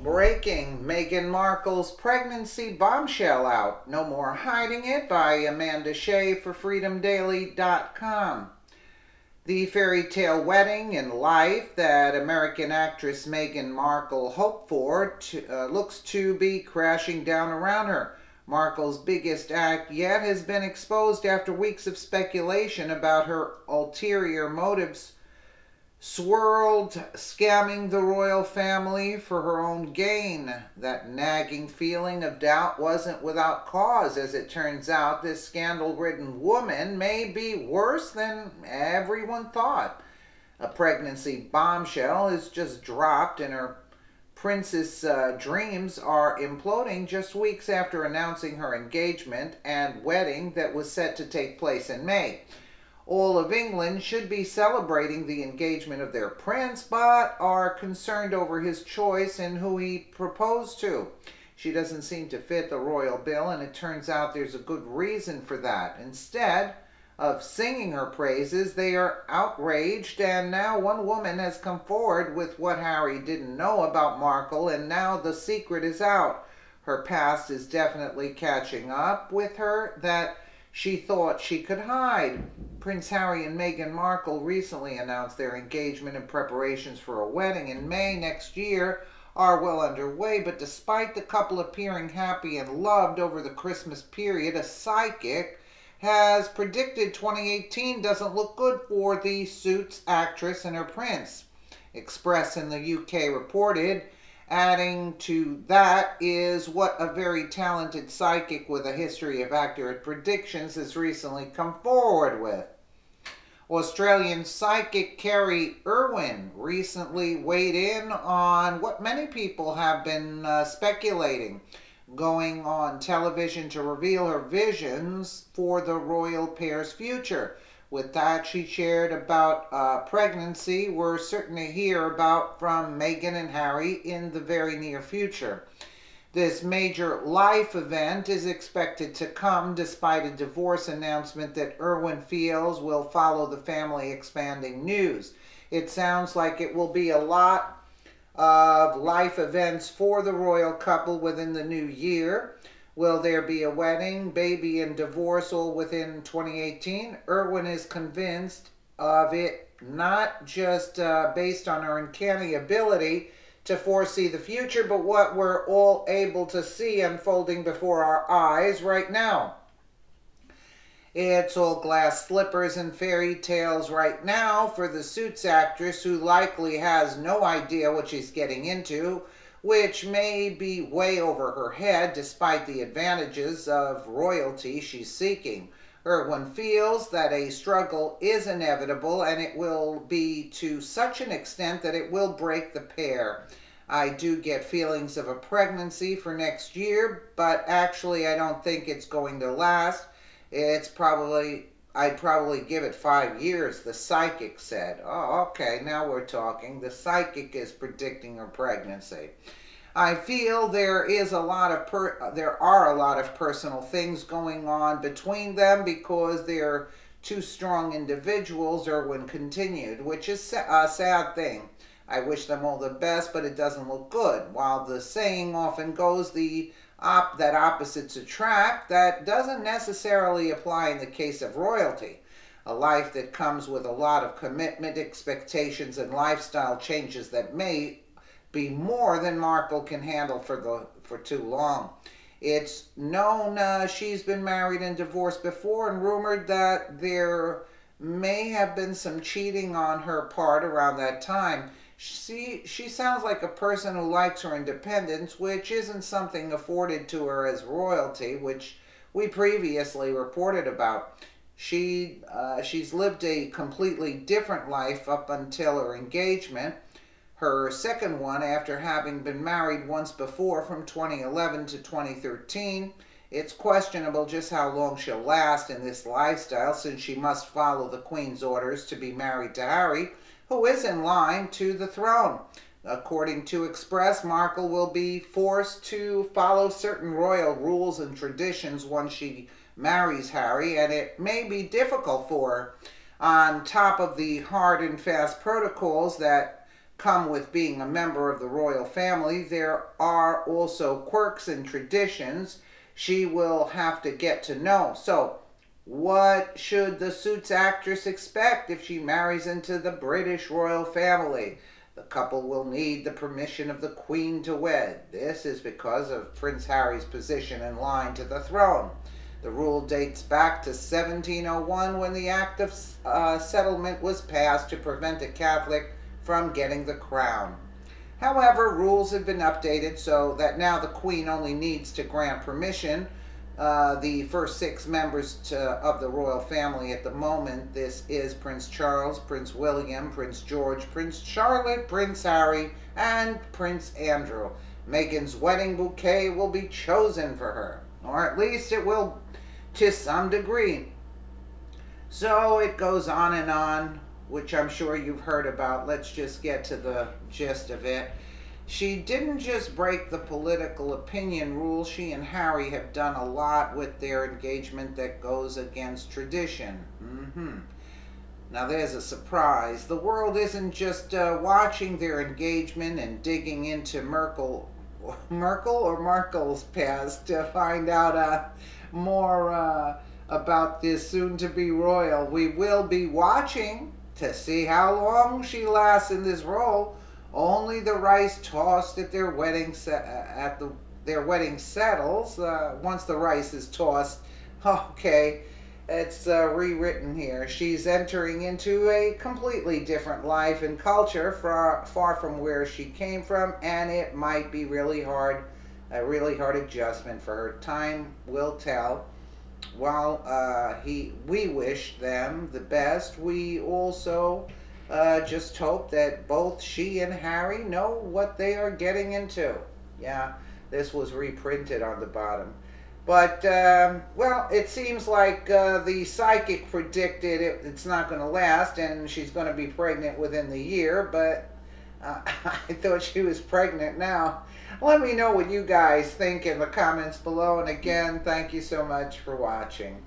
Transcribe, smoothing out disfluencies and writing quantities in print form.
Breaking, Meghan Markle's pregnancy bombshell out. No more hiding it, by Amanda Shea for freedomdaily.com. The fairy tale wedding and life that American actress Meghan Markle hoped for looks to be crashing down around her. Markle's biggest act yet has been exposed after weeks of speculation about her ulterior motives swirled, scamming the royal family for her own gain. That nagging feeling of doubt wasn't without cause. As it turns out, this scandal-ridden woman may be worse than everyone thought. A pregnancy bombshell is just dropped, and her princess dreams are imploding just weeks after announcing her engagement and wedding that was set to take place in May. All of England should be celebrating the engagement of their prince, but are concerned over his choice and who he proposed to. She doesn't seem to fit the royal bill, and it turns out there's a good reason for that. Instead of singing her praises, they are outraged, and now one woman has come forward with what Harry didn't know about Markle, and now the secret is out. Her past is definitely catching up with her that she thought she could hide. Prince Harry and Meghan Markle recently announced their engagement, and preparations for a wedding in May next year are well underway. But despite the couple appearing happy and loved over the Christmas period, a psychic has predicted 2018 doesn't look good for the Suits actress and her prince. Express in the UK reported. Adding to that is what a very talented psychic with a history of accurate predictions has recently come forward with. Australian psychic Kerry Irwin recently weighed in on what many people have been speculating, going on television to reveal her visions for the royal pair's future. With that, she shared about pregnancy we're certain to hear about from Meghan and Harry in the very near future. This major life event is expected to come despite a divorce announcement that Irwin feels will follow the family expanding news. It sounds like it will be a lot of life events for the royal couple within the new year. Will there be a wedding, baby, and divorce all within 2018? Irwin is convinced of it, not just based on her uncanny ability to foresee the future, but what we're all able to see unfolding before our eyes right now. It's all glass slippers and fairy tales right now for the Suits actress, who likely has no idea what she's getting into, which may be way over her head despite the advantages of royalty she's seeking. Irwin feels that a struggle is inevitable, and it will be to such an extent that it will break the pair. I do get feelings of a pregnancy for next year, but actually I don't think it's going to last. I'd probably give it 5 years, the psychic said. Oh, okay, now we're talking. The psychic is predicting her pregnancy. I feel there are a lot of personal things going on between them because they're two strong individuals, Irwin continued, which is a sad thing. I wish them all the best, but it doesn't look good. While the saying often goes that opposites attract, that doesn't necessarily apply in the case of royalty. A life that comes with a lot of commitment, expectations, and lifestyle changes that may be more than Markle can handle for too long. It's known she's been married and divorced before, and rumored that there may have been some cheating on her part around that time. She sounds like a person who likes her independence, which isn't something afforded to her as royalty, which we previously reported about. She's lived a completely different life up until her engagement, her second one after having been married once before from 2011 to 2013. It's questionable just how long she'll last in this lifestyle, since she must follow the Queen's orders to be married to Harry, who is in line to the throne. According to Express, Markle will be forced to follow certain royal rules and traditions once she marries Harry, and it may be difficult for her. On top of the hard and fast protocols that come with being a member of the royal family. There are also quirks and traditions she will have to get to know. So, what should the Suits actress expect if she marries into the British royal family? The couple will need the permission of the Queen to wed. This is because of Prince Harry's position in line to the throne. The rule dates back to 1701 when the Act of Settlement was passed to prevent a Catholic from getting the crown. However, rules have been updated so that now the Queen only needs to grant permission. The first 6 members of the royal family at the moment, this is Prince Charles, Prince William, Prince George, Prince Charlotte, Prince Harry, and Prince Andrew. Meghan's wedding bouquet will be chosen for her, or at least it will to some degree. So it goes on, which I'm sure you've heard about. Let's just get to the gist of it. She didn't just break the political opinion rule. She and Harry have done a lot with their engagement that goes against tradition. Now there's a surprise. The world isn't just watching their engagement and digging into Markle's past to find out more about this soon-to-be royal. We will be watching to see how long she lasts in this role. Only the rice tossed at their wedding their wedding settles. Once the rice is tossed, okay, it's rewritten here. She's entering into a completely different life and culture, far from where she came from, and it might be really hard, a really hard adjustment for her. Time will tell. While we wish them the best, we also just hope that both she and Harry know what they are getting into. Yeah, this was reprinted on the bottom. But, well, it seems like the psychic predicted it's not going to last, and she's going to be pregnant within the year, but I thought she was pregnant now. Let me know what you guys think in the comments below, and again, thank you so much for watching.